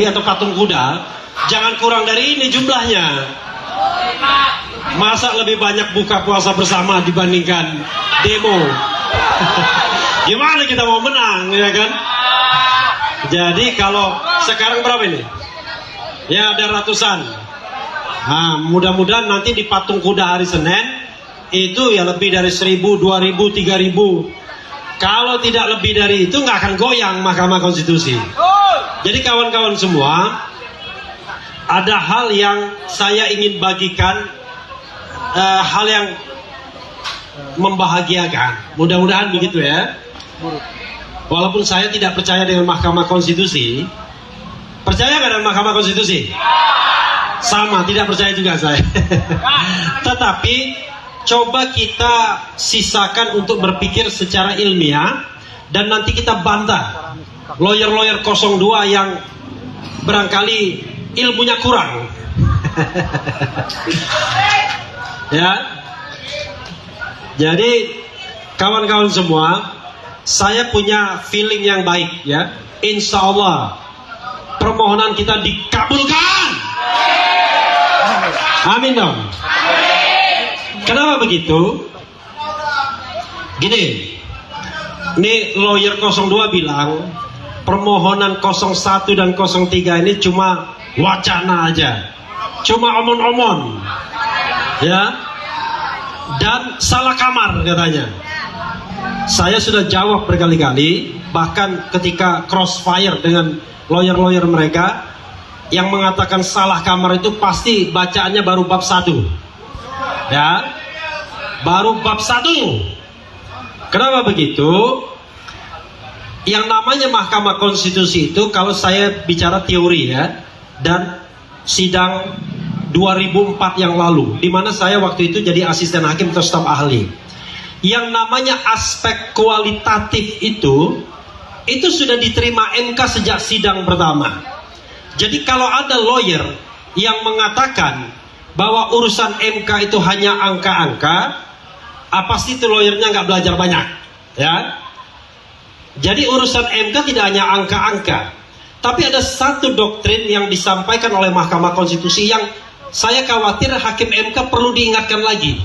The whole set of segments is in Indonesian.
atau patung kuda, jangan kurang dari ini jumlahnya. Masa lebih banyak buka puasa bersama dibandingkan demo? Gimana kita mau menang, ya kan? Jadi kalau sekarang berapa ini? Ya ada ratusan. Nah, mudah-mudahan nanti di patung kuda hari Senin itu ya lebih dari 1.000, 2.000, 3.000. Kalau tidak lebih dari itu nggak akan goyang Mahkamah Konstitusi. Jadi kawan-kawan semua, ada hal yang saya ingin bagikan, hal yang membahagiakan. Mudah-mudahan begitu ya. Walaupun saya tidak percaya dengan Mahkamah Konstitusi. Percaya nggak dengan Mahkamah Konstitusi? Sama, tidak percaya juga saya. Tetapi coba kita sisakan untuk berpikir secara ilmiah, dan nanti kita bantah lawyer-lawyer 02 yang barangkali ilmunya kurang. Ya. Jadi kawan-kawan semua, saya punya feeling yang baik ya. Insya Allah permohonan kita dikabulkan. Amin dong. Kenapa begitu? Gini, ini lawyer 02 bilang permohonan 01 dan 03 ini cuma wacana aja, cuma omon-omon, ya, dan salah kamar katanya. Saya sudah jawab berkali-kali, bahkan ketika crossfire dengan lawyer-lawyer mereka yang mengatakan salah kamar itu pasti bacaannya baru bab 1. Ya, baru bab 1. Kenapa begitu? Yang namanya Mahkamah Konstitusi itu, kalau saya bicara teori ya, dan sidang 2004 yang lalu, di mana saya waktu itu jadi asisten hakim atau staf ahli. Yang namanya aspek kualitatif itu sudah diterima MK sejak sidang pertama. Jadi kalau ada lawyer yang mengatakan bahwa urusan MK itu hanya angka-angka, pasti itu lawyernya nggak belajar banyak, ya. Jadi urusan MK tidak hanya angka-angka, tapi ada satu doktrin yang disampaikan oleh Mahkamah Konstitusi yang saya khawatir hakim MK perlu diingatkan lagi,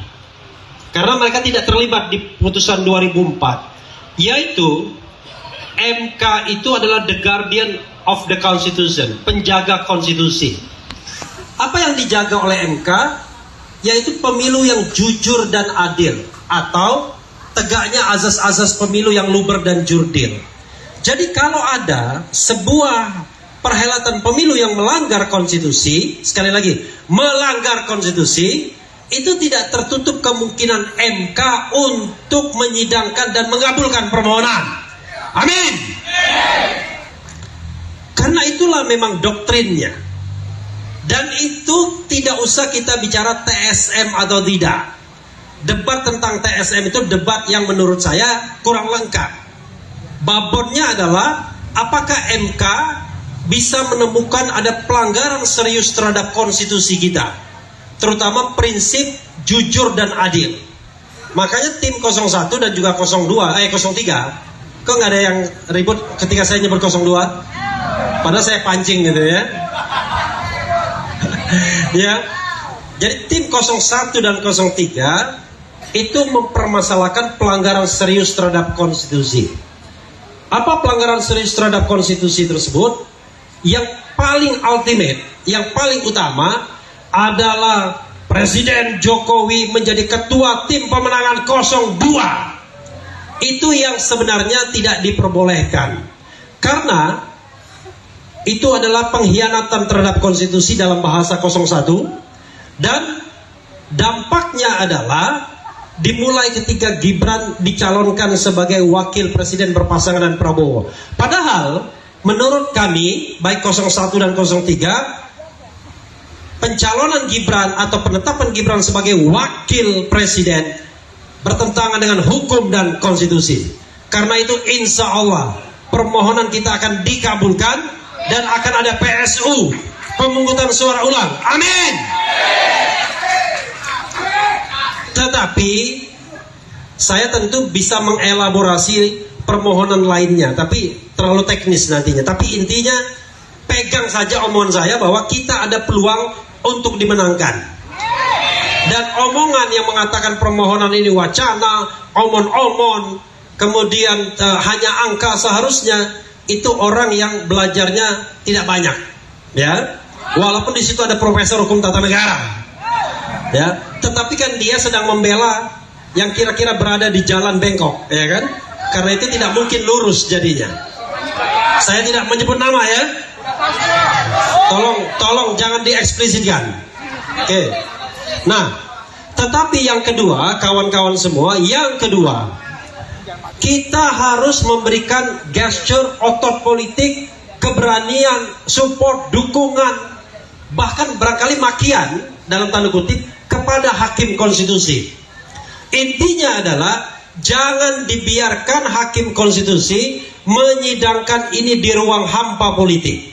karena mereka tidak terlibat di putusan 2004, yaitu MK itu adalah the guardian of the Constitution, penjaga konstitusi. Apa yang dijaga oleh MK? Yaitu pemilu yang jujur dan adil, atau tegaknya azas-azas pemilu yang luber dan jurdil. Jadi kalau ada sebuah perhelatan pemilu yang melanggar konstitusi, sekali lagi, melanggar konstitusi, itu tidak tertutup kemungkinan MK untuk menyidangkan dan mengabulkan permohonan. Amin. Karena itulah memang doktrinnya. Dan itu tidak usah kita bicara TSM atau tidak. Debat tentang TSM itu debat yang menurut saya kurang lengkap. Babotnya adalah apakah MK bisa menemukan ada pelanggaran serius terhadap konstitusi kita, terutama prinsip jujur dan adil. Makanya tim 01 dan juga 03, kok nggak ada yang ribut ketika saya nyebut 02? Padahal saya pancing gitu ya. Ya, jadi tim 01 dan 03 itu mempermasalahkan pelanggaran serius terhadap konstitusi. Apa pelanggaran serius terhadap konstitusi tersebut? Yang paling ultimate, yang paling utama adalah Presiden Jokowi menjadi ketua tim pemenangan 02. Itu yang sebenarnya tidak diperbolehkan, karena itu adalah pengkhianatan terhadap konstitusi dalam bahasa 01, dan dampaknya adalah dimulai ketika Gibran dicalonkan sebagai wakil presiden berpasangan dengan Prabowo. Padahal menurut kami, baik 01 dan 03, pencalonan Gibran atau penetapan Gibran sebagai wakil presiden bertentangan dengan hukum dan konstitusi. Karena itu insya Allah permohonan kita akan dikabulkan, dan akan ada PSU, pemungutan suara ulang. Amin. Tetapi saya tentu bisa mengelaborasi permohonan lainnya, tapi terlalu teknis nantinya. Tapi intinya pegang saja omongan saya bahwa kita ada peluang untuk dimenangkan. Dan omongan yang mengatakan permohonan ini wacana, omon-omon, kemudian hanya angka seharusnya, itu orang yang belajarnya tidak banyak, ya. Walaupun di situ ada profesor hukum tata negara, ya. Tetapi kan dia sedang membela yang kira-kira berada di jalan bengkok, ya kan? Karena itu tidak mungkin lurus jadinya. Saya tidak menyebut nama ya. Tolong jangan dieksplisitkan. Oke. Nah, tetapi yang kedua, kawan-kawan semua, yang kedua, kita harus memberikan gesture otot politik, keberanian, support, dukungan, bahkan barangkali makian dalam tanda kutip kepada hakim konstitusi. Intinya adalah jangan dibiarkan hakim konstitusi menyidangkan ini di ruang hampa politik.